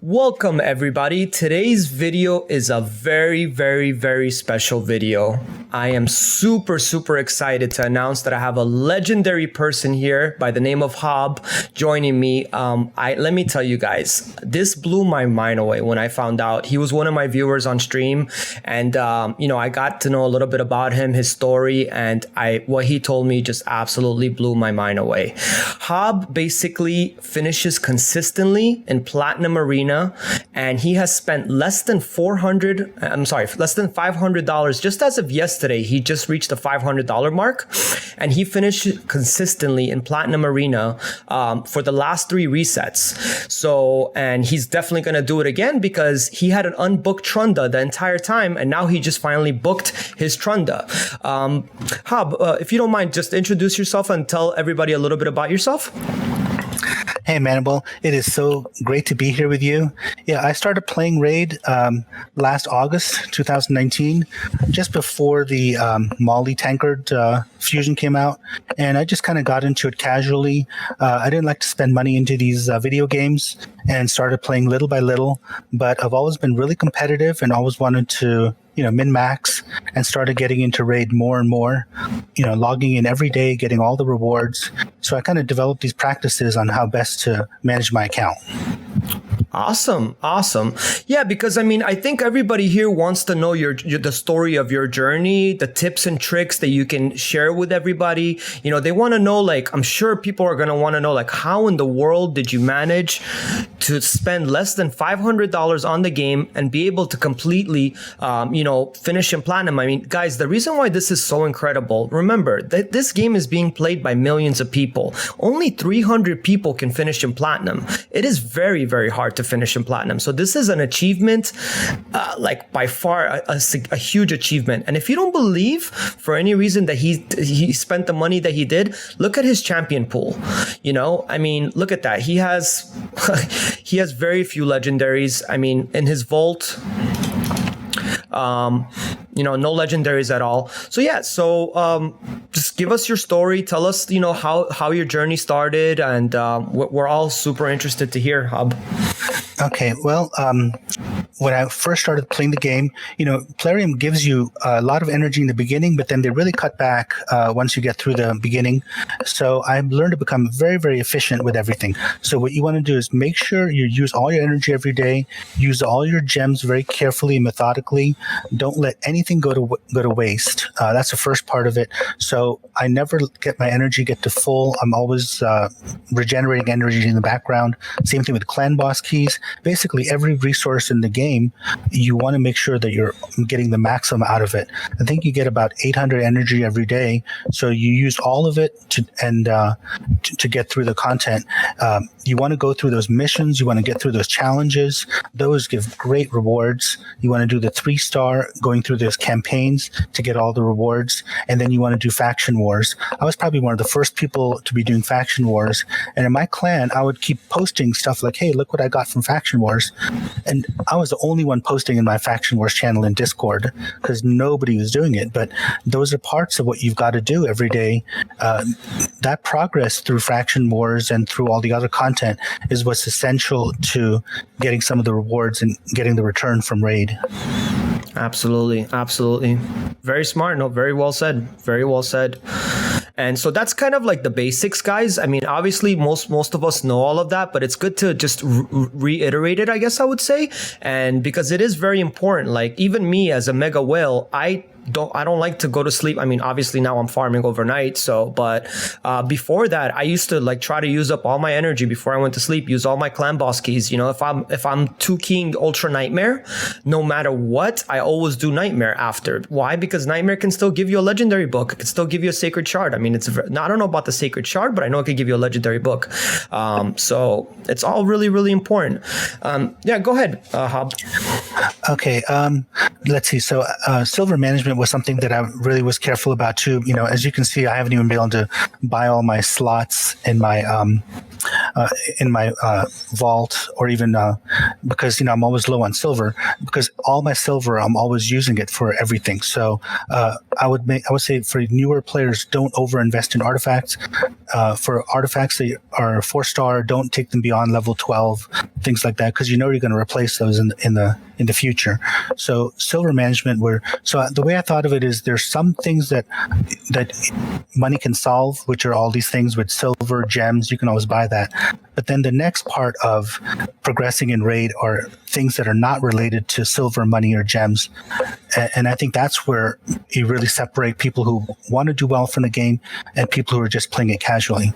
Welcome everybody. Today's video is a very special video. I am super excited to announce that I have a legendary person here by the name of Hob joining me. Let me tell you guys, this blew my mind away when I found out. He was one of my viewers on stream, and I got to know a little bit about him, his story, and what he told me just absolutely blew my mind away. Hob basically finishes consistently in Platinum Arena, and he has spent less than $500 just as of yesterday. He just reached the $500 mark, and he finished consistently in Platinum Arena for the last 3 resets. So, and he's definitely going to do it again because he had an unbooked Trunda the entire time, and now he just finally booked his Trunda. Hob, if you don't mind, just introduce yourself and tell everybody a little bit about yourself. Hey, Manable, it is so great to be here with you. Yeah, I started playing Raid last August 2019, just before the Molly Tankard fusion came out, and I just kind of got into it casually. I didn't like to spend money into these video games and started playing little by little, but I've always been really competitive and always wanted to min-max, and started getting into Raid more and more, logging in every day, getting all the rewards. So I kind of developed these practices on how best to manage my account. Awesome. Yeah, because I think everybody here wants to know the story of your journey, the tips and tricks that you can share with everybody. They want to know, I'm sure people are going to want to know, how in the world did you manage to spend less than $500 on the game and be able to completely, finish in Platinum? Guys, the reason why this is so incredible, remember that this game is being played by millions of people. Only 300 people can finish in Platinum. It is very hard to finish in Platinum. So this is an achievement, by far a huge achievement. And if you don't believe for any reason that he spent the money that he did, look at his champion pool. Look at that. He has he has very few legendaries. In his vault, no legendaries at all. So yeah, just give us your story. Tell us, how your journey started, and we're all super interested to hear, Hob. Okay, well, when I first started playing the game, Plarium gives you a lot of energy in the beginning, but then they really cut back once you get through the beginning. So I've learned to become very efficient with everything. So what you want to do is make sure you use all your energy every day, use all your gems very carefully and methodically. Don't let anything go to waste. That's the first part of it. So I never get my energy get to full. I'm always regenerating energy in the background. Same thing with clan boss keys. Basically, every resource in the game, you want to make sure that you're getting the maximum out of it. I think you get about 800 energy every day, so you use all of it to get through the content. You want to go through those missions. You want to get through those challenges. Those give great rewards. You want to do the 3-star, going through those campaigns to get all the rewards, and then you want to do faction wars. I was probably one of the first people to be doing faction wars, and in my clan, I would keep posting stuff like, "Hey, look what I got from faction wars," and I was the only one posting in my faction wars channel in Discord because nobody was doing it. But those are parts of what you've got to do every day. That progress through faction wars and through all the other content is what's essential to getting some of the rewards and getting the return from Raid. Absolutely. Very smart. No, very well said. And so that's kind of like the basics, guys. Obviously, most of us know all of that, but it's good to just reiterate it, I guess I would say. And because it is very important. Even me as a mega whale, I don't like to go to sleep. Obviously now I'm farming overnight. But before that, I used to try to use up all my energy before I went to sleep, use all my clan boss keys. If I'm 2-keying Ultra Nightmare, no matter what, I always do Nightmare after. Why? Because Nightmare can still give you a legendary book. It can still give you a sacred shard. I don't know about the sacred shard, but I know it could give you a legendary book. So it's all really important. Yeah, go ahead, Hob. Okay, let's see. So silver management was something that I really was careful about too. As you can see, I haven't even been able to buy all my slots in my vault, or even because I'm always low on silver, because all my silver, I'm always using it for everything. So I would say for newer players, don't overinvest in artifacts. For artifacts that are 4-star, don't take them beyond level 12, things like that, because you know you're going to replace those in the future. So silver management, the way I thought of it is there's some things that money can solve, which are all these things with silver, gems. You can always buy that. But then the next part of progressing in raid are things that are not related to silver, money, or gems. And I think that's where you really separate people who want to do well from the game and people who are just playing it casually.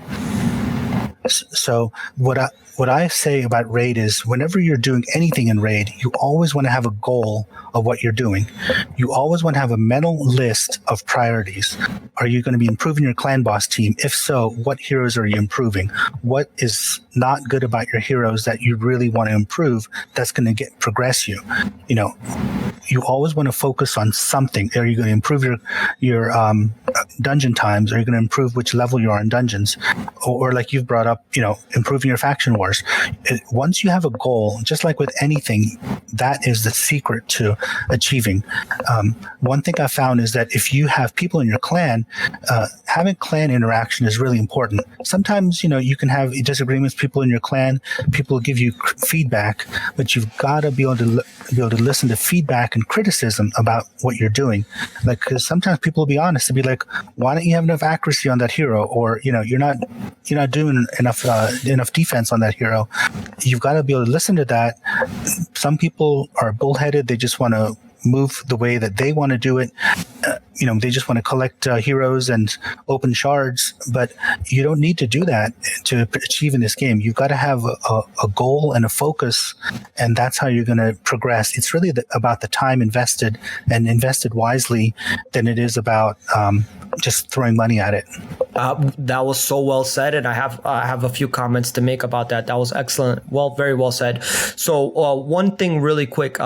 So what I say about raid is whenever you're doing anything in raid, you always want to have a goal of what you're doing. You always want to have a mental list of priorities. Are you going to be improving your clan boss team? If so, what heroes are you improving? What is not good about your heroes that you really want to improve that's going to progress you? You know, you always want to focus on something. Are you going to improve your dungeon times? Are you going to improve which level you are in dungeons? Or like you've brought up, improving your faction wars. Once you have a goal, just like with anything, that is the secret to achieving. One thing I found is that if you have people in your clan, having clan interaction is really important. Sometimes, you can have disagreements with people in your clan. People give you feedback, but you've got to be able to listen to feedback and criticism about what you're doing. Like, because sometimes people will be honest and be like, "Why don't you have enough accuracy on that hero?" Or you're not doing enough defense on that hero. You've got to be able to listen to that. Some people are bullheaded. They just want to move the way that they want to do it. They just want to collect heroes and open shards, but you don't need to do that to achieve in this game. You've got to have a goal and a focus, and that's how you're going to progress. It's really about the time invested and invested wisely than it is about just throwing money at it. That was so well said, and I have a few comments to make about that. That was excellent. Well, very well said. So one thing really quick,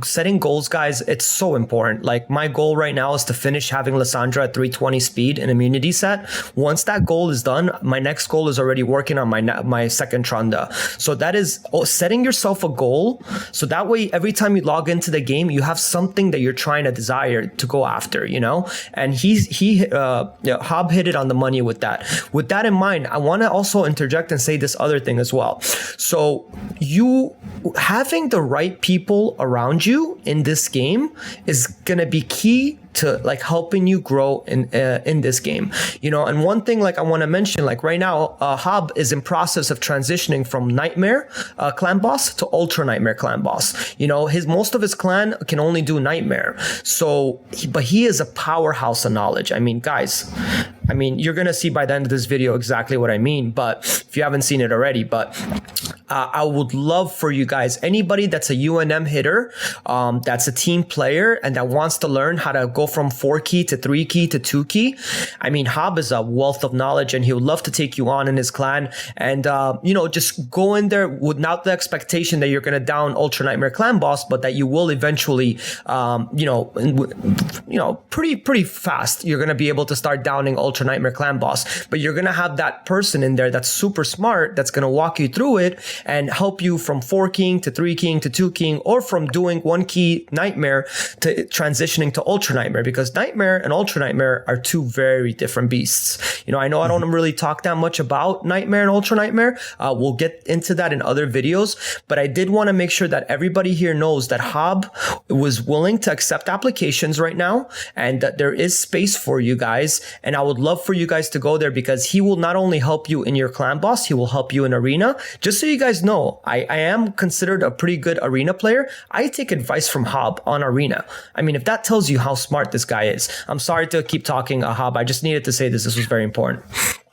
setting goals, guys, it's so important. Like my goal right now is to finish having Lysandra at 320 speed and immunity set. Once that goal is done, my next goal is already working on my second Trunda. So that is setting yourself a goal. So that way, every time you log into the game, you have something that you're trying to desire to go after, and Hob hit it on the money with that. With that in mind, I want to also interject and say this other thing as well. So you having the right people around you in this game is going to be key to like helping you grow in this game, and one thing like I want to mention, like right now, Hob is in process of transitioning from Nightmare clan boss to Ultra Nightmare clan boss. Most of his clan can only do Nightmare, but he is a powerhouse of knowledge. I mean, guys, you're gonna see by the end of this video exactly what I mean, but if you haven't seen it already, but I would love for you guys, anybody that's a UNM hitter, that's a team player and that wants to learn how to go from 4-key to 3-key to 2-key. Hob is a wealth of knowledge and he would love to take you on in his clan and, just go in there without the expectation that you're going to down Ultra Nightmare clan boss, but that you will eventually, pretty fast, you're going to be able to start downing Ultra Nightmare clan boss, but you're going to have that person in there that's super smart, that's going to walk you through it and help you from 4-keying to 3-keying to 2-keying, or from doing 1-key Nightmare to transitioning to Ultra Nightmare, because Nightmare and Ultra Nightmare are two very different beasts. I know I don't really talk that much about Nightmare and Ultra Nightmare. We'll get into that in other videos, but I did want to make sure that everybody here knows that Hob was willing to accept applications right now and that there is space for you guys. And I would love for you guys to go there because he will not only help you in your clan boss, he will help you in arena. Just so you guys know, I am considered a pretty good arena player. I take advice from Hob on arena. If that tells you how smart this guy is. I'm sorry to keep talking, Hob. I just needed to say this. This was very important.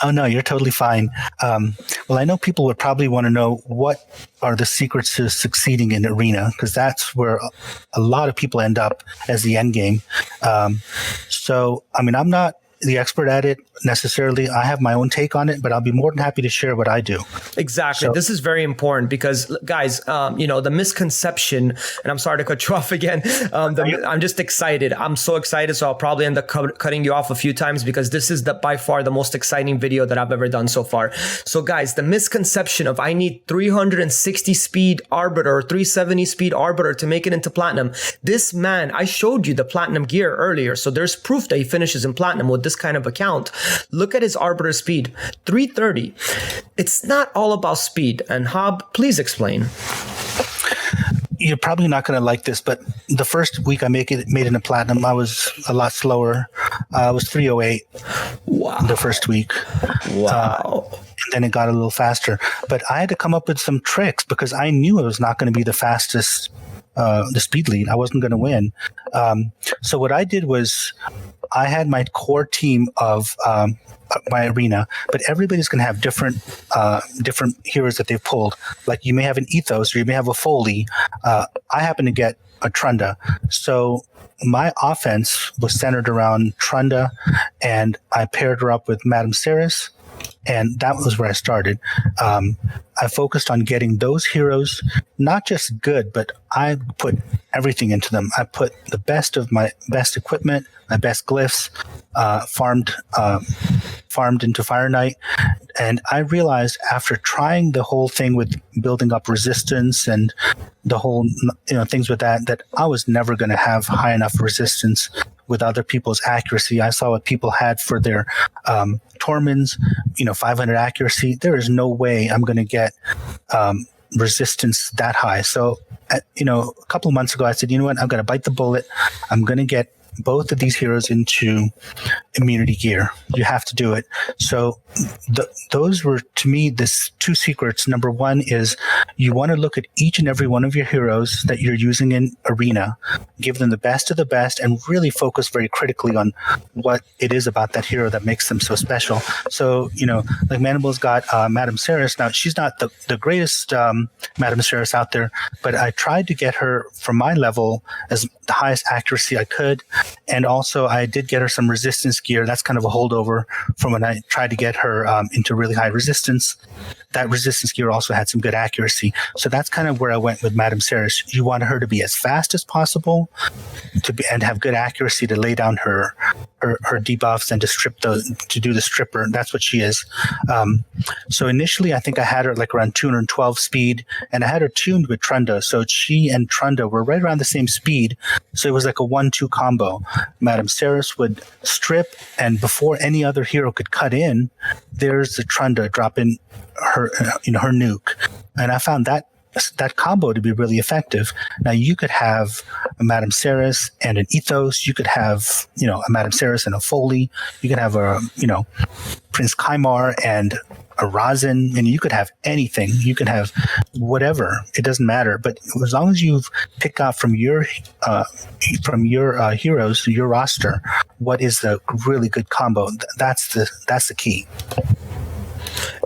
Oh, no, you're totally fine. Well, I know people would probably want to know what are the secrets to succeeding in arena, because that's where a lot of people end up as the end game. I'm not the expert at it necessarily. I have my own take on it, but I'll be more than happy to share what I do. Exactly. So, this is very important because, guys, the misconception, and I'm sorry to cut you off again. I'm just excited. I'm so excited. So I'll probably end up cutting you off a few times because this is by far the most exciting video that I've ever done so far. So guys, the misconception of I need 360 speed arbiter, 370 speed arbiter to make it into platinum. This man, I showed you the platinum gear earlier. So there's proof that he finishes in platinum with this kind of account. Look at his arbiter speed, 330. It's not all about speed. And Hob, please explain. You're probably not going to like this, but the first week I made it into platinum, I was a lot slower. I was 308. Wow. The first week. Wow. And then it got a little faster. But I had to come up with some tricks because I knew it was not going to be the fastest, the speed lead. I wasn't going to win. So what I did was I had my core team of my arena, but everybody's going to have different heroes that they've pulled. Like you may have an Ethos or you may have a Foley. I happen to get a Trunda. So my offense was centered around Trunda, and I paired her up with Madame Ceres, and that was where I started. I focused on getting those heroes, not just good, but I put everything into them. I put the best of my best equipment, my best glyphs, farmed into Fire Knight. And I realized after trying the whole thing with building up resistance and the whole, things with that I was never going to have high enough resistance with other people's accuracy. I saw what people had for their Torments, 500 accuracy. There is no way I'm going to get resistance that high. So, a couple of months ago, I said, you know what? I'm going to bite the bullet. I'm going to get both of these heroes into immunity gear. You have to do it. So those were, to me, this two secrets. Number one is you want to look at each and every one of your heroes that you're using in arena, give them the best of the best, and really focus very critically on what it is about that hero that makes them so special. So, like Manible's got Madame Ceres. Now, she's not the greatest Madame Ceres out there, but I tried to get her from my level as the highest accuracy I could. And also, I did get her some resistance gear. That's kind of a holdover from when I tried to get her into really high resistance. That resistance gear also had some good accuracy. So that's kind of where I went with Madame Ceres. You want her to be as fast as possible and have good accuracy to lay down her debuffs and to do the stripper. That's what she is. So initially, I think I had her like around 212 speed, and I had her tuned with Trunda. So she and Trunda were right around the same speed. So it was like a 1-2 combo. Madame Ceres would strip, and before any other hero could cut in, there's the Trunda dropping her nuke. And I found that combo to be really effective. Now you could have a Madame Ceres and an Ethos. You could have, a Madame Ceres and a Foley. You could have a, Prince Kymar and a Razin, and you could have anything. You could have whatever. It doesn't matter. But as long as you've picked out from your heroes, your roster, what is the really good combo? That's the key.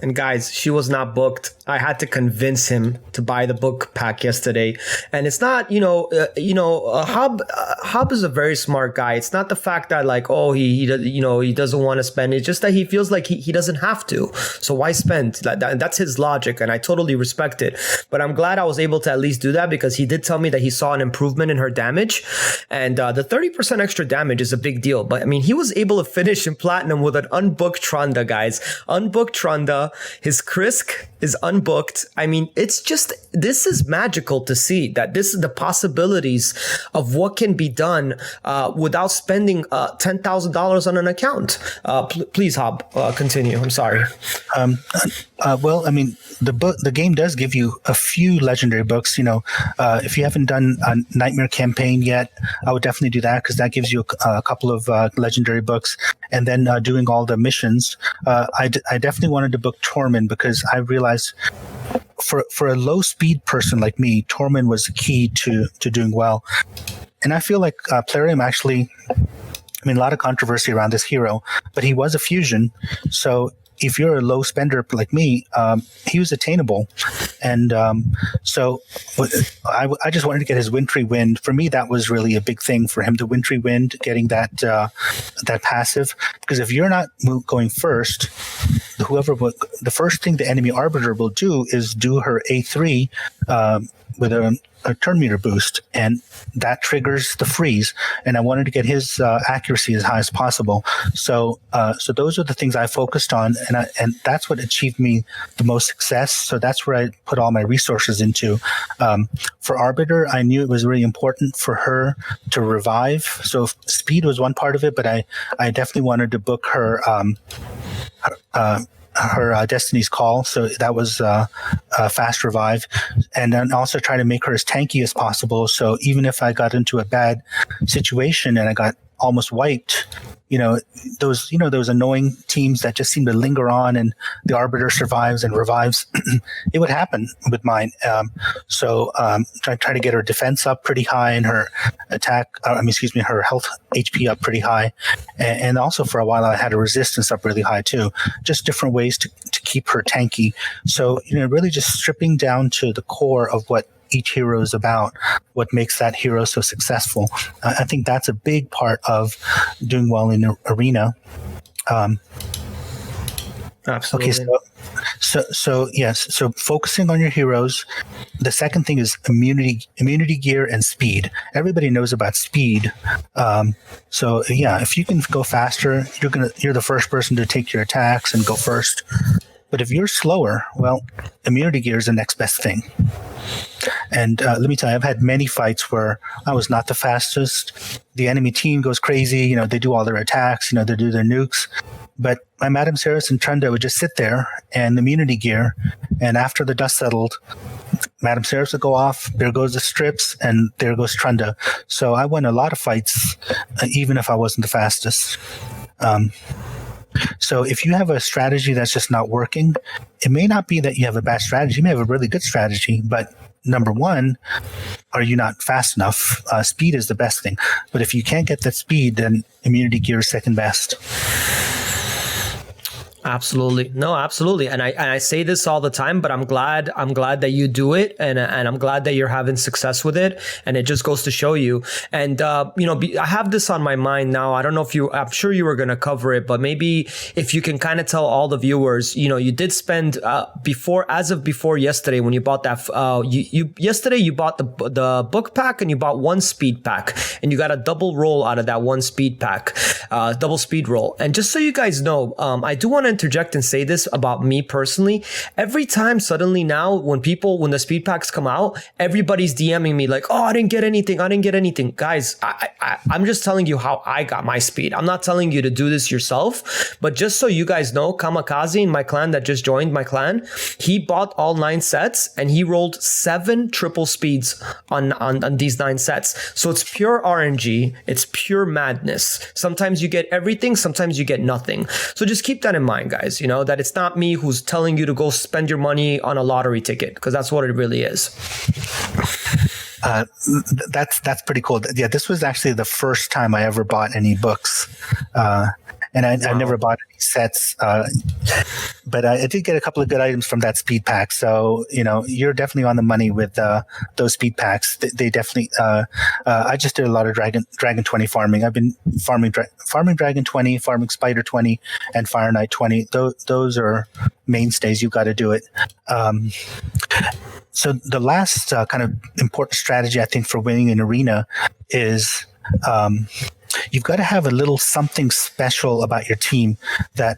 And guys, she was not booked. I had to convince him to buy the book pack yesterday. And it's not, Hob is a very smart guy. It's not the fact that he doesn't want to spend. It's just that he feels like he doesn't have to. So why spend? That's his logic, and I totally respect it. But I'm glad I was able to at least do that because he did tell me that he saw an improvement in her damage. And the 30% extra damage is a big deal. But I mean, he was able to finish in platinum with an unbooked Trunda, guys. Unbooked Trunda. His Krisk is unbooked. I mean, this is magical to see that this is the possibilities of what can be done without spending $10,000 on an account. Please, Hob, continue. I'm sorry. Well, I mean, the game does give you a few legendary books. If you haven't done a Nightmare campaign yet, I would definitely do that because that gives you a couple of legendary books. And then doing all the missions, I definitely wanted to book Tormund because I realized for a low speed person like me, Tormund was the key to doing well. And I feel like Plarium actually, a lot of controversy around this hero, but he was a fusion. So if you're a low spender like me, he was attainable. And so I just wanted to get his wintry wind. For me, that was really a big thing for him, the wintry wind, getting that passive. Because if you're not going first, the first thing the enemy arbiter will do is do her A3 with a turn meter boost, and that triggers the freeze. And I wanted to get his accuracy as high as possible. So those are the things I focused on, and that's what achieved me the most success. So that's where I put all my resources into. For Arbiter, I knew it was really important for her to revive. So speed was one part of it, but I definitely wanted to book her Destiny's Call, so that was a fast revive, and then also try to make her as tanky as possible. So even if I got into a bad situation and I got almost wiped, those annoying teams that just seem to linger on, and the Arbiter survives and revives. It would happen with mine. So try to get her defense up pretty high and her her health HP up pretty high, and also for a while I had her resistance up really high too. Just different ways to keep her tanky. So really just stripping down to the core of what each hero is about, what makes that hero so successful. I think that's a big part of doing well in arena. Absolutely. Okay, so yes. So focusing on your heroes. The second thing is immunity gear and speed. Everybody knows about speed. So yeah, if you can go faster, you're the first person to take your attacks and go first. But if you're slower, well, immunity gear is the next best thing. And let me tell you, I've had many fights where I was not the fastest. The enemy team goes crazy. They do all their attacks. They do their nukes. But my Madame Ceres and Trunda would just sit there and immunity gear. And after the dust settled, Madame Ceres would go off. There goes the strips, and there goes Trunda. So I won a lot of fights, even if I wasn't the fastest. So if you have a strategy that's just not working, it may not be that you have a bad strategy. You may have a really good strategy, but number one, are you not fast enough? Speed is the best thing. But if you can't get that speed, then immunity gear is second best. Absolutely. No, absolutely. And I say this all the time, but I'm glad that you do it, and I'm glad that you're having success with it. And it just goes to show you. And, I have this on my mind now. I don't know if I'm sure you were going to cover it, but maybe if you can kind of tell all the viewers, you did spend, before yesterday, when you bought that, yesterday you bought the book pack, and you bought one speed pack, and you got a double roll out of that one speed pack, double speed roll. And just so you guys know, I do want to interject and say this about me personally. Every time suddenly now when the speed packs come out, everybody's DMing me like, oh, I didn't get anything. Guys, I'm just telling you how I got my speed. I'm not telling you to do this yourself, but just so you guys know, Kamikaze in my clan that just joined my clan, he bought all 9 sets and he rolled 7 triple speeds on these 9 sets. So it's pure RNG. It's pure madness. Sometimes you get everything. Sometimes you get nothing. So just keep that in mind, guys, that it's not me who's telling you to go spend your money on a lottery ticket, because that's what it really is. That's pretty cool. Yeah, this was actually the first time I ever bought any books. And I never bought any sets, but I did get a couple of good items from that speed pack. So, you're definitely on the money with those speed packs. They definitely. I just did a lot of Dragon 20 farming. I've been farming Dragon 20, farming Spider 20, and Fire Knight 20. Those are mainstays. You've got to do it. So the last kind of important strategy, I think, for winning an arena is. You've got to have a little something special about your team that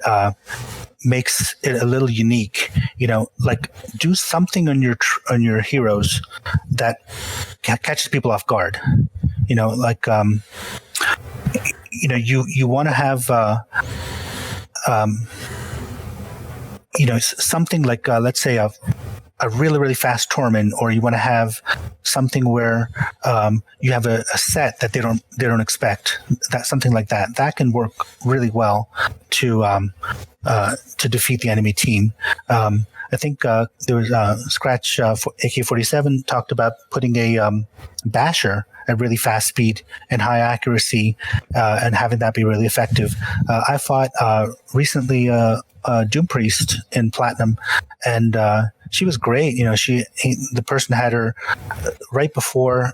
makes it a little unique. Like do something on your heroes that catches people off guard. Like you want to have something like let's say a really, really fast Torment, or you want to have something where you have a set that they don't expect. Something like that can work really well to defeat the enemy team. I think there was Scratch AK-47 talked about putting a basher at really fast speed and high accuracy, and having that be really effective. I fought recently Doom Priest in Platinum, and she was great. The person had her right before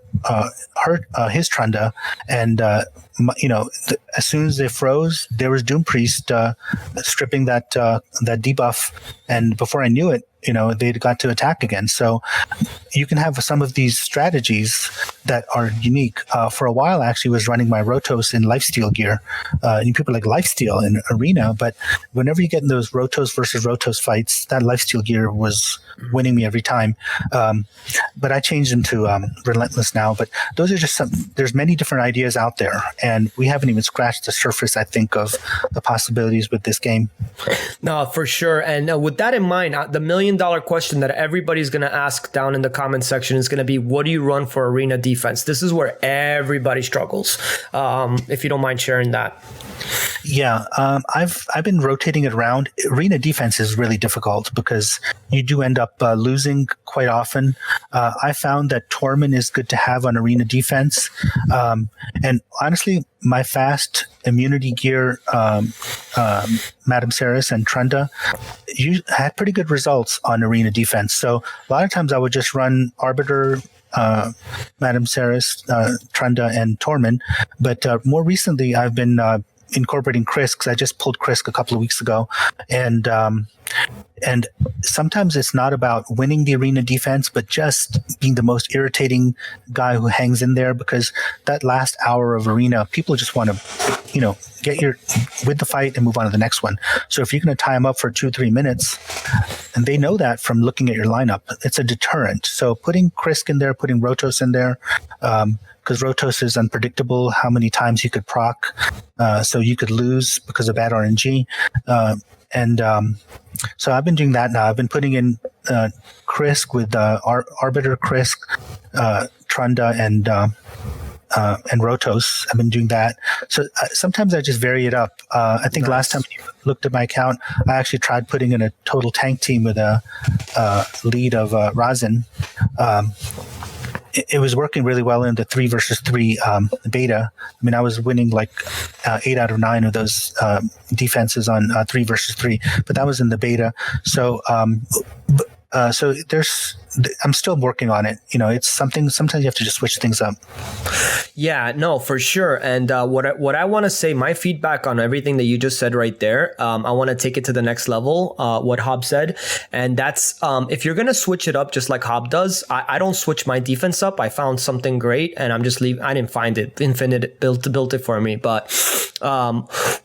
his Trunda, and as soon as they froze, there was Doom Priest stripping that debuff, and before I knew it, they got to attack again. So you can have some of these strategies that are unique. For a while, I actually was running my Rotos in lifesteal gear. And people like lifesteal in Arena, but whenever you get in those Rotos versus Rotos fights, that lifesteal gear was winning me every time. But I changed into Relentless now. But those are just there's many different ideas out there, and we haven't even scratched the surface, I think, of the possibilities with this game. No, for sure. And with that in mind, the $1 million question that everybody's going to ask down in the comment section is going to be, what do you run for arena defense? This is where everybody struggles. If you don't mind sharing that. Yeah, I've been rotating it around. Arena defense is really difficult because you do end up losing quite often. I found that Torment is good to have on arena defense. And honestly, my fast immunity gear, Madame Ceres and Trunda, you had pretty good results on arena defense. So a lot of times I would just run Arbiter, Madame Ceres, Trunda, and Torment. But more recently, I've been incorporating Krisk, because I just pulled Krisk a couple of weeks ago, and sometimes it's not about winning the arena defense, but just being the most irritating guy who hangs in there, because that last hour of arena, people just want to, get with the fight and move on to the next one. So if you're going to tie them up for 2-3 minutes, and they know that from looking at your lineup, it's a deterrent. So putting Krisk in there, putting Rotos in there, because Rotos is unpredictable how many times you could proc, so you could lose because of bad RNG. So I've been doing that now. I've been putting in Krisk with Arbiter Krisk, Trunda, and Rotos. I've been doing that. So sometimes I just vary it up. I think last time you looked at my account, I actually tried putting in a total tank team with a lead of Razin. It was working really well in the 3 versus 3 beta. I mean, I was winning like 8 out of 9 of those defenses on 3 versus 3, but that was in the beta. So, I'm still working on it. It's something, sometimes you have to just switch things up. Yeah, no, for sure. And what I want to say, my feedback on everything that you just said right there, I want to take it to the next level, what Hob said. And that's, if you're going to switch it up just like Hob does, I don't switch my defense up. I found something great and I'm just leaving. I didn't find it. Infinite built it for me. But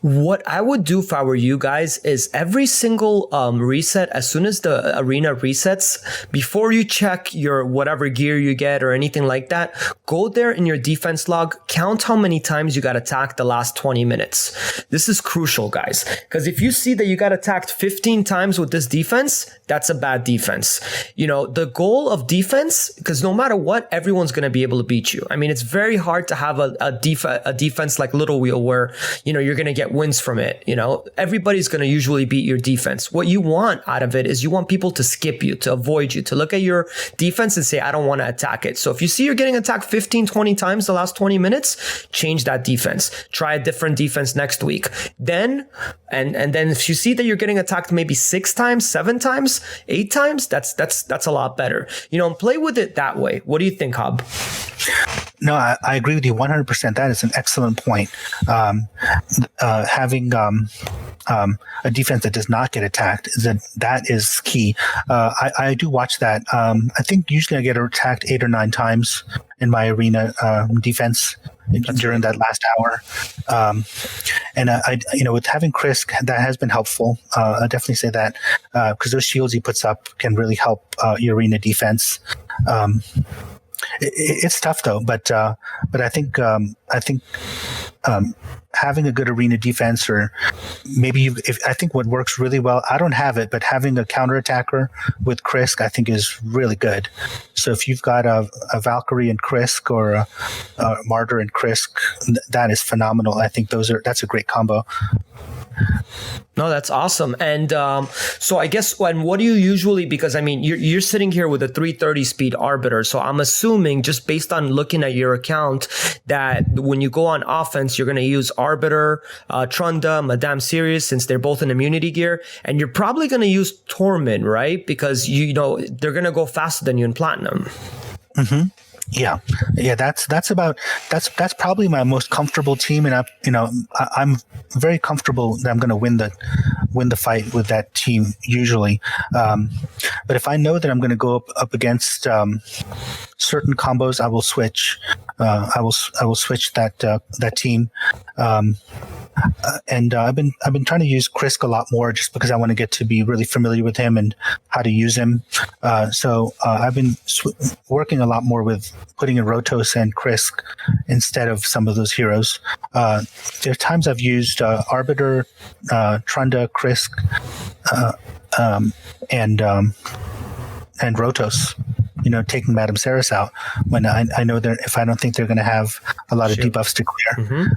what I would do if I were you guys is every single reset, as soon as the arena resets, before you check your whatever gear you get or anything like that, go there in your defense log, count how many times you got attacked the last 20 minutes. This is crucial, guys, because if you see that you got attacked 15 times with this defense, that's a bad defense. The goal of defense, because no matter what, everyone's going to be able to beat you. I mean, it's very hard to have a defense like Little Wheel where, you're going to get wins from it. Everybody's going to usually beat your defense. What you want out of it is you want people to skip you, to avoid you, to look at your defense and say, I don't want to attack it. So if you see you're getting attacked 15, 20 times the last 20 minutes, change that defense. Try a different defense next week. Then, and then if you see that you're getting attacked maybe 6 times, 7 times, 8 times, that's a lot better. Play with it that way. What do you think, Hob? No, I agree with you 100%. That is an excellent point. Having a defense that does not get attacked, that is key. I do watch that. I think usually I get attacked 8 or 9 times in my arena defense during that last hour. And with having Krisk, that has been helpful. I definitely say that because those shields he puts up can really help your arena defense. It's tough though, but I think having a good arena defense, or maybe I think what works really well, I don't have it, but having a counterattacker with Krisk, I think is really good. So if you've got a Valkyrie and Krisk, or a Martyr and Krisk, that is phenomenal. I think that's a great combo. No, that's awesome. And so I guess what do you usually, because I mean, you're sitting here with a 330 speed Arbiter. So I'm assuming just based on looking at your account that when you go on offense, you're going to use Arbiter, Trunda, Madame Sirius, since they're both in immunity gear. And you're probably going to use Tormund, right? Because you know, they're going to go faster than you in Platinum. Mm-hmm. Yeah. That's probably my most comfortable team, and I'm very comfortable that I'm going to win the fight with that team usually. But if I know that I'm going to go up against certain combos, I will switch. I will switch that team. And I've been trying to use Krisk a lot more just because I want to get to be really familiar with him and how to use him. So I've been working a lot more with putting in Rotos and Krisk instead of some of those heroes. There are times I've used Arbiter, Trunda, Krisk, and Rotos. Taking Madame Saris out when I know that if I don't think they're going to have a lot of debuffs to clear,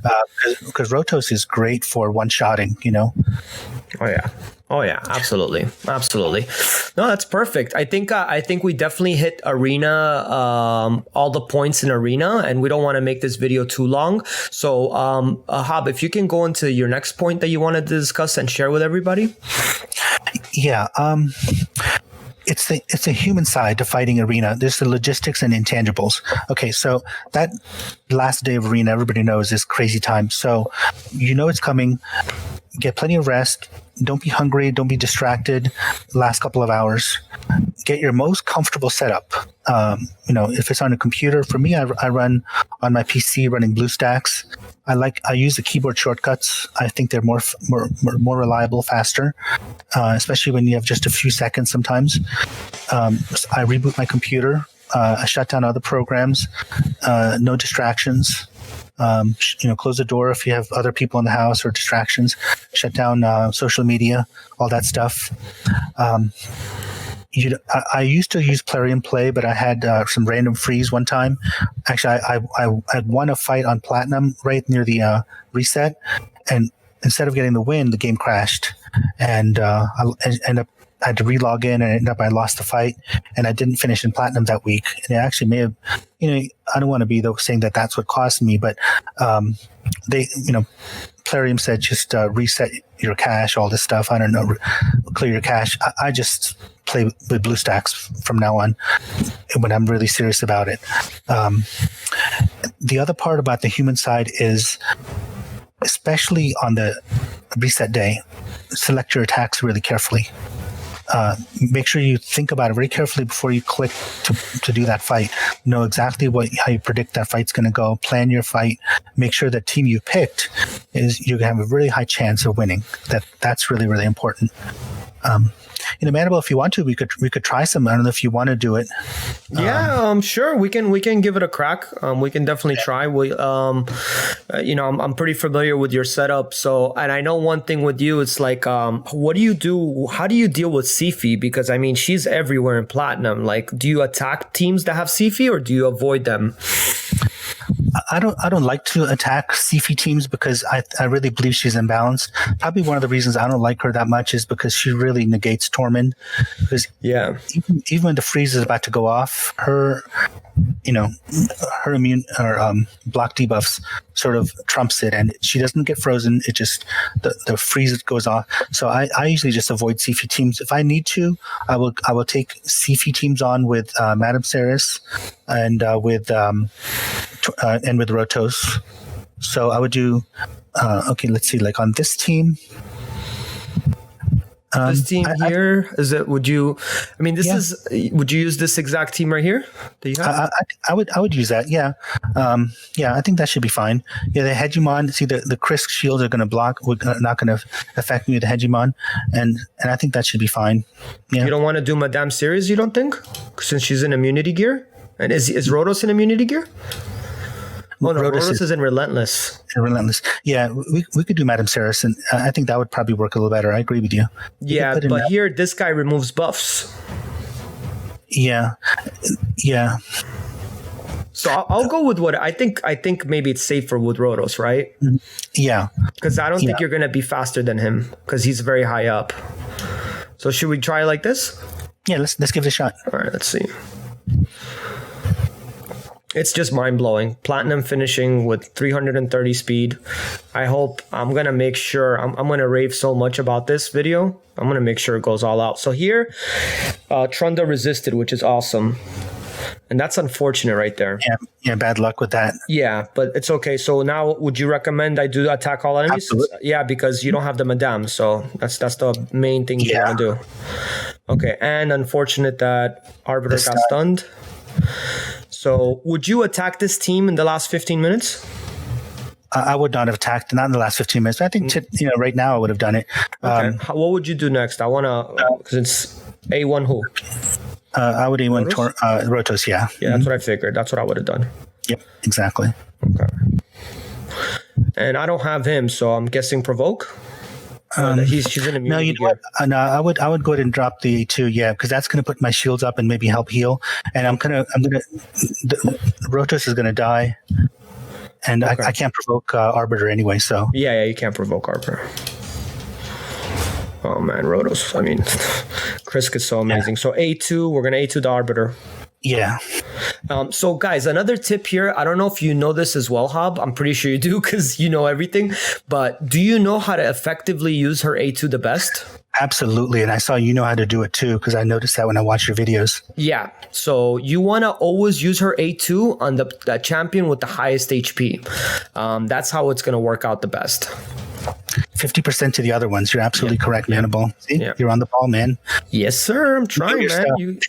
because Rotos is great for one-shotting. Oh yeah, absolutely. No, that's perfect. I think we definitely hit arena, all the points in arena, and we don't want to make this video too long. So, Hab, if you can go into your next point that you wanted to discuss and share with everybody. Yeah. It's the human side to fighting arena. There's the logistics and intangibles. Okay, so that last day of arena, everybody knows is crazy time. So it's coming. Get plenty of rest. Don't be hungry. Don't be distracted. The last couple of hours. Get your most comfortable setup. If it's on a computer, for me, I run on my PC running BlueStacks. I use the keyboard shortcuts. I think they're more reliable, faster, especially when you have just a few seconds sometimes. I reboot my computer. I shut down other programs. No distractions. Close the door if you have other people in the house or distractions. Shut down social media, all that stuff. I used to use Plarium Play, but I had some random freeze one time. Actually, I won a fight on Platinum right near the reset, and instead of getting the win, the game crashed, and I had to relog in, and I lost the fight, and I didn't finish in Platinum that week. And it actually may have, I don't want to be saying that that's what cost me, but Plarium said just reset your cache, all this stuff. I don't know, clear your cache. I just play with BlueStacks from now on when I'm really serious about it. The other part about the human side is, especially on the reset day, select your attacks really carefully. Make sure you think about it very carefully before you click to do that fight. Know exactly how you predict that fight's going to go. Plan your fight. Make sure the team you picked you have a really high chance of winning. That's really, really important. Manable, if you want to, we could try some. I don't know if you want to do it. Sure. We can give it a crack. We can definitely try. I'm pretty familiar with your setup. So, and I know one thing with you, it's like, what do you do? How do you deal with Sifi? Because I mean, she's everywhere in Platinum. Like, do you attack teams that have Sifi or do you avoid them? I don't like to attack Sifi teams because I really believe she's imbalanced. Probably one of the reasons I don't like her that much is because she really negates Tormund. Because even when the freeze is about to go off, her immune or block debuffs sort of trumps it, and she doesn't get frozen. It just the freeze goes off. So I usually just avoid Sifi teams. If I need to, I will take Sifi teams on with Madame Saris and with Rotos. So I would do let's see, like on this team. This team here, is it? Would you? I mean, would you use this exact team right here that you have? I would use that. Yeah, I think that should be fine. Yeah, the Hegemon. See, the Krisk shields are going to block. Not going to affect me with the Hegemon, and I think that should be fine. Yeah. You don't want to do Madame Series, you don't think? Since she's in immunity gear, and is Rotos in immunity gear? Oh, no, Rotos is in Relentless. Yeah, we could do Madame Saris, and I think that would probably work a little better. I agree with you. Yeah, but here, this guy removes buffs. Yeah. So I'll go with what I think. I think maybe it's safer with Rotos, right? Yeah. Because I don't think you're going to be faster than him because he's very high up. So should we try like this? Yeah, let's give it a shot. All right, let's see. It's just mind-blowing. Platinum finishing with 330 speed. I hope I'm going to make sure, I'm going to rave so much about this video. I'm going to make sure it goes all out. So here, Trunda resisted, which is awesome. And that's unfortunate right there. Yeah, bad luck with that. Yeah, but it's okay. So now, would you recommend I do attack all enemies? Absolutely. Yeah, because you don't have the Madame. So that's the main thing you want to do. Okay, and unfortunate that Arbiter got stunned. So would you attack this team in the last 15 minutes? I would not have attacked, not in the last 15 minutes. I think, right now I would have done it. Okay. What would you do next? I want to, because it's A1 who? I would A1 Rotos, yeah. Yeah, that's what I figured. That's what I would have done. Yep, exactly. Okay. And I don't have him, so I'm guessing Provoke? She's in immunity. No, you know what? No, I would go ahead and drop the A2, yeah, because that's going to put my shields up and maybe help heal. And Rotos is going to die. And I can't provoke Arbiter anyway, so. Yeah, you can't provoke Arbiter. Oh man, Rotos. I mean, Krisk is so amazing. So A2, we're going to A2 the Arbiter. Yeah. So guys, another tip here. I don't know if you know this as well, Hob. I'm pretty sure you do because you know everything. But do you know how to effectively use her A2 the best? Absolutely. And I saw you know how to do it too, because I noticed that when I watched your videos. Yeah. So you want to always use her A2 on the champion with the highest HP. That's how it's going to work out the best. 50% to the other ones. You're absolutely correct, Manable. See, you're on the ball, man. Yes, sir. I'm trying, man.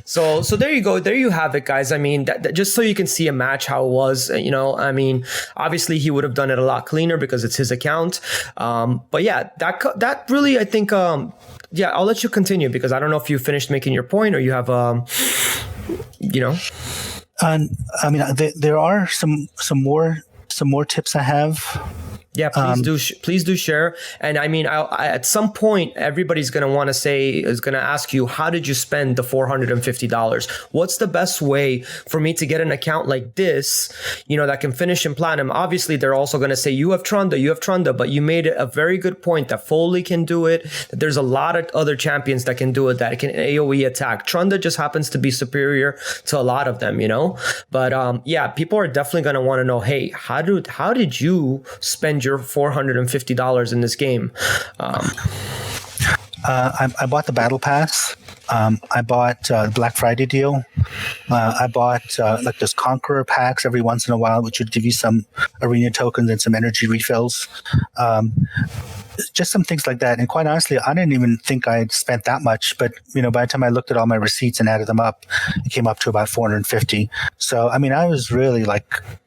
So there you go. There you have it, guys. I mean, that, just so you can see a match how it was. I mean, obviously he would have done it a lot cleaner because it's his account. But yeah, that really, I think. Yeah, I'll let you continue because I don't know if you finished making your point or you have, I mean, there are some more tips I have. Yeah, please do share. And I mean, I at some point, everybody's going to ask you, how did you spend the $450? What's the best way for me to get an account like this, that can finish in platinum? Obviously, they're also going to say, you have Trunda, but you made a very good point that Foley can do it, that there's a lot of other champions that can do it, that can AoE attack. Trunda just happens to be superior to a lot of them, But yeah, people are definitely going to want to know, hey, how did you spend your $450 in this game? I bought the battle pass. I bought the Black Friday deal. I bought like those Conqueror packs every once in a while, which would give you some arena tokens and some energy refills. Just some things like that. And quite honestly, I didn't even think I'd spent that much. But, by the time I looked at all my receipts and added them up, it came up to about 450. So, I mean, I was really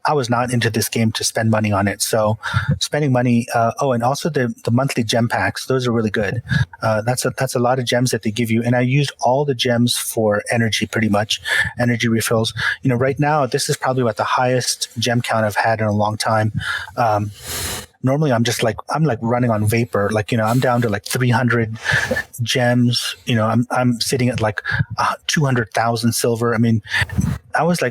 I was not into this game to spend money on it. So spending money. And also the monthly gem packs. Those are really good. That's a lot of gems that they give you. And I used all the gems for energy, pretty much, energy refills. Right now, this is probably about the highest gem count I've had in a long time. Normally I'm running on vapor. I'm down to 300 gems. I'm sitting at 200,000 silver. I mean, I was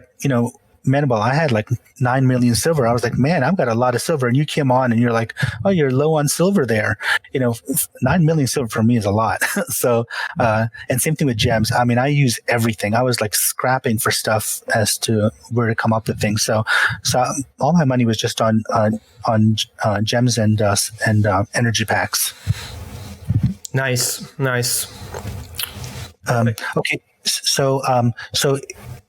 Manable, I had 9 million silver. I was like, man, I've got a lot of silver. And you came on and you're like, oh, you're low on silver there. 9 million silver for me is a lot. So, and same thing with gems. I mean, I use everything. I was scrapping for stuff as to where to come up with things. So all my money was just on gems and energy packs. Nice. Okay. So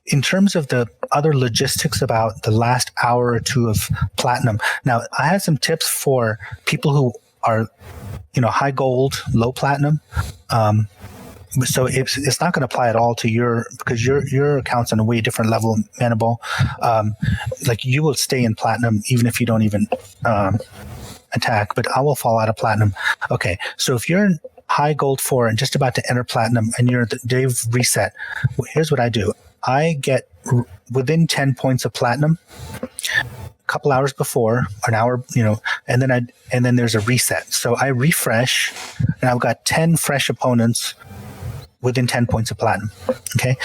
in terms of the other logistics about the last hour or two of platinum, now I had some tips for people who are, high gold, low platinum. So it's not going to apply at all to because your account's on a way different level, Manable. You will stay in platinum even if you don't even attack, but I will fall out of platinum. Okay, so if you're in high gold 4 and just about to enter platinum and you're at the day of reset, here's what I do. I get within 10 points of platinum a couple hours before, an hour, and then there's a reset. So I refresh and I've got 10 fresh opponents within 10 points of platinum. Okay.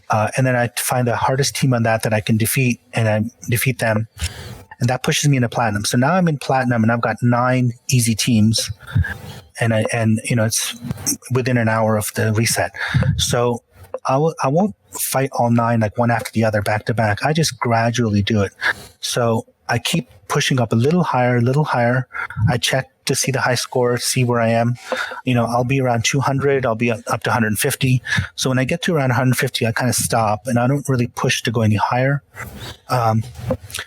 And then I find the hardest team on that I can defeat, and I defeat them. And that pushes me into platinum. So now I'm in platinum, and I've got 9 easy teams, and it's within an hour of the reset. So I won't fight all 9 like one after the other back to back. I just gradually do it. So I keep pushing up a little higher. I check to see the high score, see where I am. I'll be around 200. I'll be up to 150. So when I get to around 150, I kind of stop, and I don't really push to go any higher.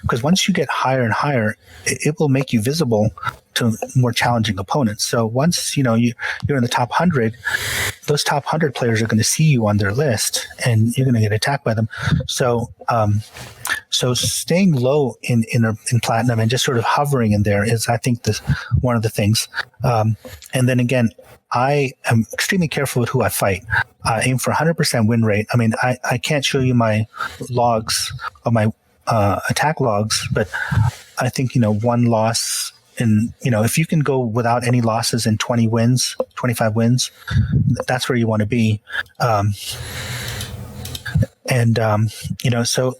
Because once you get higher and higher, it will make you visible to more challenging opponents. So once you're in the top 100, those top 100 players are going to see you on their list, and you're going to get attacked by them. So staying low in platinum and just sort of hovering in there is, I think, one of the things. And then again, I am extremely careful with who I fight. I aim for 100% win rate. I mean, I can't show you my logs of my attack logs, but I think one loss. And, if you can go without any losses in 25 wins, that's where you want to be. So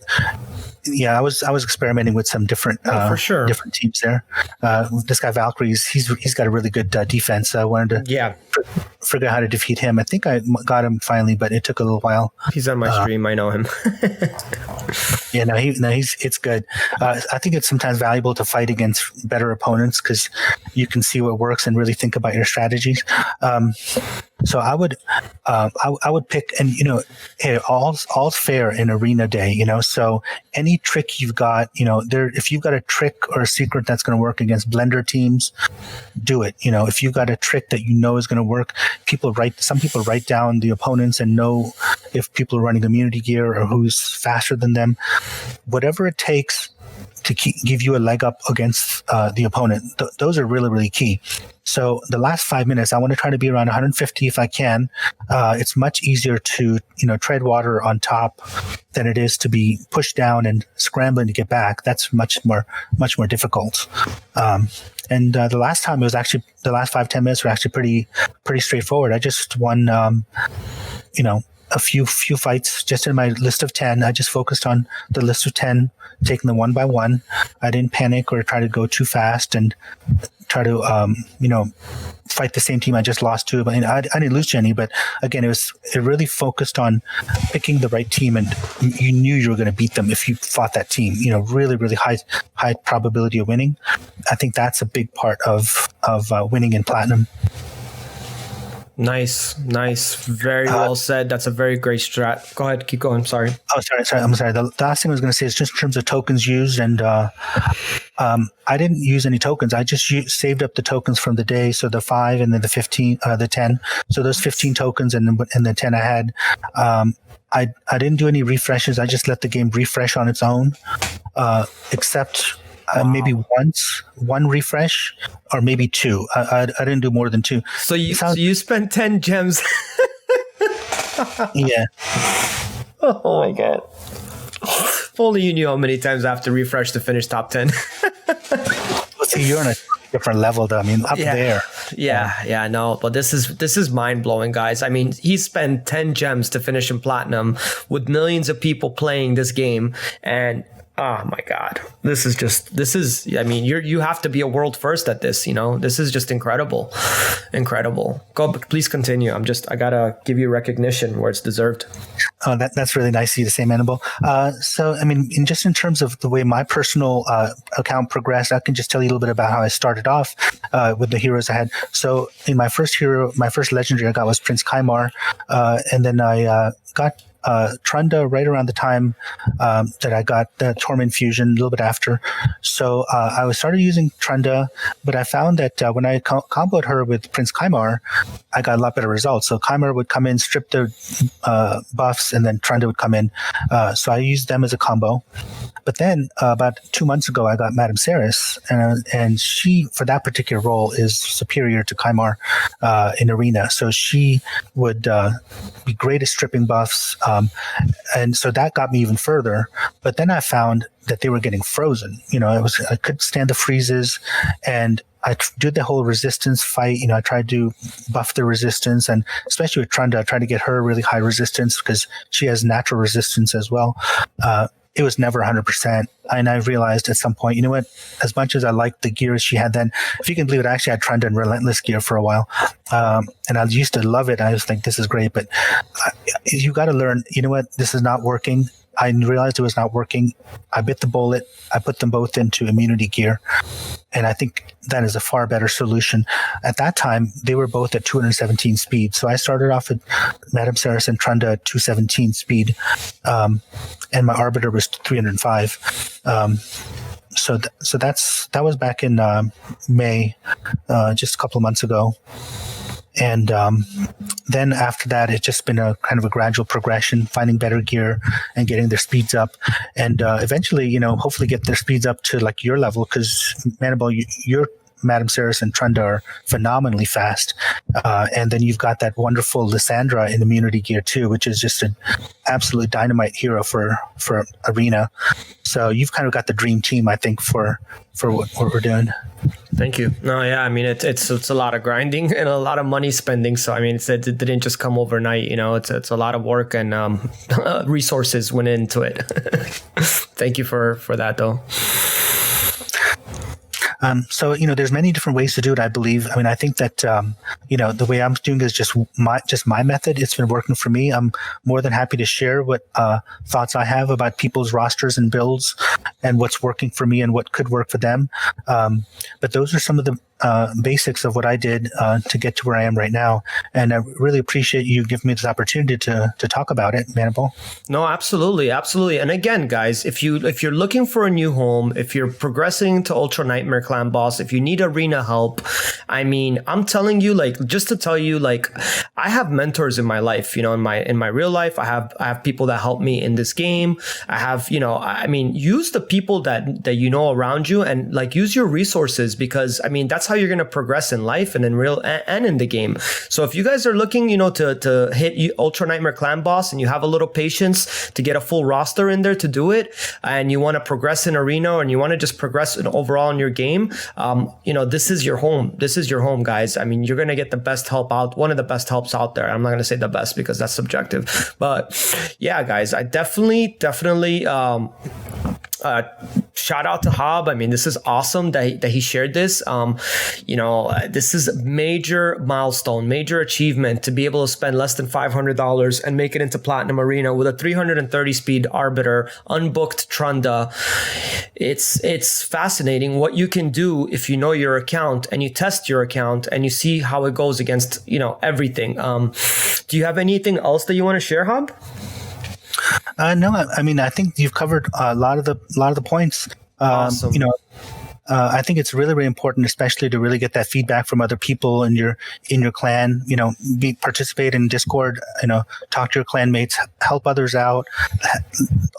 yeah, I was experimenting with some different for sure. different teams there. This guy Valkyries, he's got a really good defense. I wanted to figure out how to defeat him. I think I got him finally, but it took a little while. He's on my stream. I know him. It's good. I think it's sometimes valuable to fight against better opponents because you can see what works and really think about your strategies. So I would pick, and hey, all's fair in arena day. So any trick you've got, if you've got a trick or a secret that's going to work against blender teams, do it. If you've got a trick that is going to work, some people write down the opponents and know if people are running immunity gear or who's faster than them. Whatever it takes to give you a leg up against the opponent, those are really, really key. So the last 5 minutes, I want to try to be around 150 if I can. It's much easier to tread water on top than it is to be pushed down and scrambling to get back. That's much more difficult. And the last time, the last 5-10 minutes were actually pretty straightforward. I just won a few fights just in my list of 10. I just focused on the list of 10, taking them one by one. I didn't panic or try to go too fast and try to fight the same team I just lost to. But I didn't lose to any, but again, it really focused on picking the right team, and you knew you were going to beat them if you fought that team. Really, really high probability of winning. I think that's a big part of winning in platinum. Nice. Very well said. That's a very great strat. Go ahead. Keep going. Sorry. Oh, sorry. I'm sorry. The last thing I was going to say is just in terms of tokens used. And I didn't use any tokens. I just saved up the tokens from the day. So the 5 and then the 15, the 10. So those 15 tokens and the 10 I had. I didn't do any refreshes. I just let the game refresh on its own, except maybe one refresh or maybe 2. I didn't do more than 2. So you spent 10 gems. Yeah. Oh my God. If only you knew how many times I have to refresh to finish top 10. Well, see, you're on a different level though. I mean, there. Yeah, no, but this is mind blowing, guys. I mean, he spent 10 gems to finish in platinum with millions of people playing this game, and oh my God, this is, I mean, you have to be a world first at this, this is just incredible. Go, please continue. I gotta give you recognition where it's deserved. Oh, that's really nice of you to say, Manable. So, I mean, in terms of the way my personal account progressed, I can just tell you a little bit about how I started off with the heroes I had. So in my first legendary I got was Prince Kaimar, and then I got Trunda right around the time that I got the Torment Fusion, a little bit after. So I started using Trunda, but I found that when I comboed her with Prince Kaimar, I got a lot better results. So Kaimar would come in, strip the buffs, and then Trunda would come in. So I used them as a combo. But then about 2 months ago, I got Madame Ceres, and she, for that particular role, is superior to Kaimar in Arena. So she would be great at stripping buffs. And so that got me even further. But then I found that they were getting frozen. I couldn't stand the freezes, and did the whole resistance fight. I tried to buff the resistance, and especially with Trunda, trying to get her really high resistance because she has natural resistance as well. It was never 100%. And I realized at some point, you know what, as much as I liked the gear she had then, if you can believe it, I actually had Trunda and Relentless gear for a while. And I used to love it. I was like, this is great. But you got to learn, you know what, this is not working. I realized it was not working. I bit the bullet. I put them both into immunity gear. And I think that is a far better solution. At that time, they were both at 217 speed. So I started off with Madame Ceres and Trunda at 217 speed. And my Arbiter was 305. So that was back in May, just a couple of months ago. And then after that, it's just been a kind of a gradual progression, finding better gear and getting their speeds up. And eventually, hopefully get their speeds up to like your level, because Manibal, your Madame Ceres and Trunda are phenomenally fast. And then you've got that wonderful Lysandra in immunity gear too, which is just an absolute dynamite hero for Arena. So you've kind of got the dream team, I think, for what we're doing. Thank you. No, yeah, I mean, it's a lot of grinding and a lot of money spending. So, I mean, it didn't just come overnight, it's a lot of work and resources went into it. Thank you for that, though. So, there's many different ways to do it, I believe. I mean, I think that, the way I'm doing is just my method. It's been working for me. I'm more than happy to share what thoughts I have about people's rosters and builds and what's working for me and what could work for them. But those are some of the basics of what I did to get to where I am right now. And I really appreciate you giving me this opportunity to talk about it, Manibal. No, absolutely. Absolutely. And again, guys, if you're looking for a new home, if you're progressing to Ultra Nightmare Clan Boss, if you need arena help, I mean, I'm telling you, just to tell you, I have mentors in my life, in my real life. I have people that help me in this game. I have, use the people that around you and use your resources, because that's how you're going to progress in life and in real and in the game. So if you guys are looking, to hit Ultra Nightmare Clan Boss and you have a little patience to get a full roster in there to do it, and you want to progress in arena and you want to just progress overall in your game, this is your home. This is your home, guys. I mean, you're going to get the best help out, one of the best helps out there. I'm not going to say the best because that's subjective, but yeah, guys, I definitely, shout out to Hob. I mean, this is awesome that he shared this. This is a major milestone, major achievement to be able to spend less than $500 and make it into Platinum Arena with a 330 speed Arbiter, unbooked Trunda. It's fascinating what you can do if you know your account and you test your account and you see how it goes against, everything. Do you have anything else that you want to share, Hob? No, I mean, I think you've covered a lot of the points. Awesome. I think it's really, really important, especially to really get that feedback from other people in your clan. Participate in Discord. Talk to your clanmates, help others out.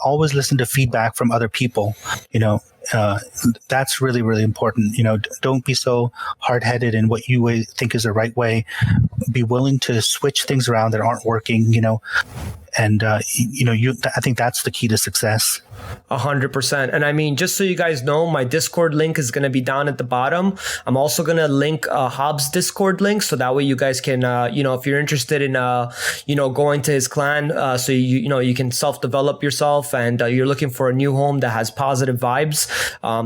Always listen to feedback from other people. That's really, really important. Don't be so hard-headed in what you think is the right way. Be willing to switch things around that aren't working. And I think that's the key to success. 100%. And I mean, just so you guys know, my Discord link is going to be down at the bottom. I'm also going to link Hobbs' Discord link, so that way you guys can, if you're interested in, going to his clan, so you can self-develop yourself and you're looking for a new home that has positive vibes.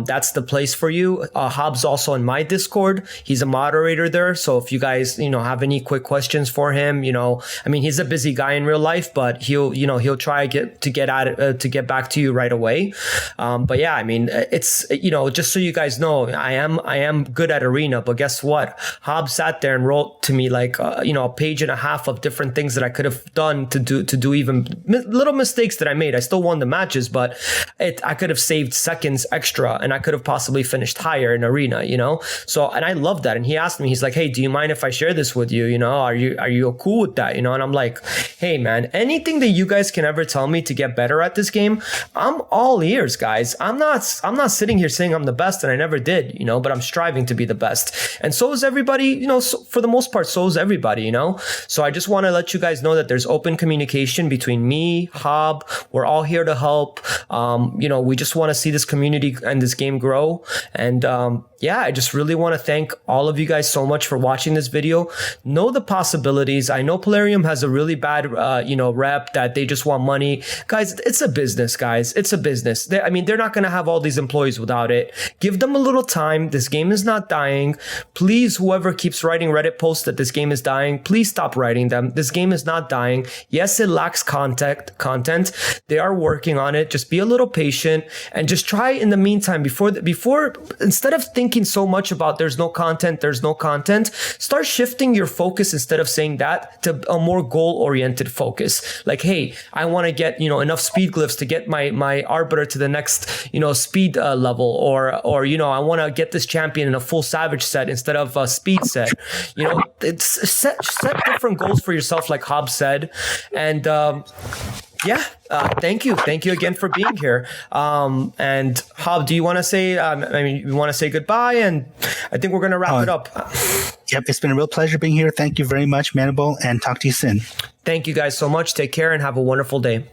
That's the place for you. Hobbs also in my Discord. He's a moderator there. So if you guys, have any quick questions for him, he's a busy guy in real life, but he'll try to get back to you right away. But yeah, I mean, it's, just so you guys know, I am good at arena, but guess what? Hobbs sat there and wrote to me a page and a half of different things that I could have done to do even little mistakes that I made. I still won the matches, but I could have saved seconds extra and I could have possibly finished higher in arena, So, and I love that. And he asked me, he's like, hey, do you mind if I share this with you? Are you cool with that? And I'm like, hey man, anything that you guys can ever tell me to get better at this game, I'm all ears, guys. I'm not sitting here saying I'm the best, and I never did, but I'm striving to be the best. And so is everybody, so for the most part, so is everybody, So I just want to let you guys know that there's open communication between me, Hob. We're all here to help. We just want to see this community community and this game grow. And yeah, I just really want to thank all of you guys so much for watching this video. Know the possibilities. I know Plarium has a really bad, rep that they just want money. Guys, it's a business, guys. It's a business. They're not going to have all these employees without it. Give them a little time. This game is not dying. Please, whoever keeps writing Reddit posts that this game is dying, please stop writing them. This game is not dying. Yes, it lacks content. They are working on it. Just be a little patient and just try in the meantime before instead of thinking so much about there's no content, start shifting your focus instead of saying that to a more goal-oriented focus. Like, hey, I want to get, enough speed glyphs to get my arbiter to the next, speed level, or I want to get this champion in a full savage set instead of a speed set. It's set different goals for yourself, like Hobbs said. And thank you again for being here. And Hob, do you want to say? You want to say goodbye, and I think we're going to wrap it up. Yep, it's been a real pleasure being here. Thank you very much, Manable, and talk to you soon. Thank you guys so much. Take care and have a wonderful day.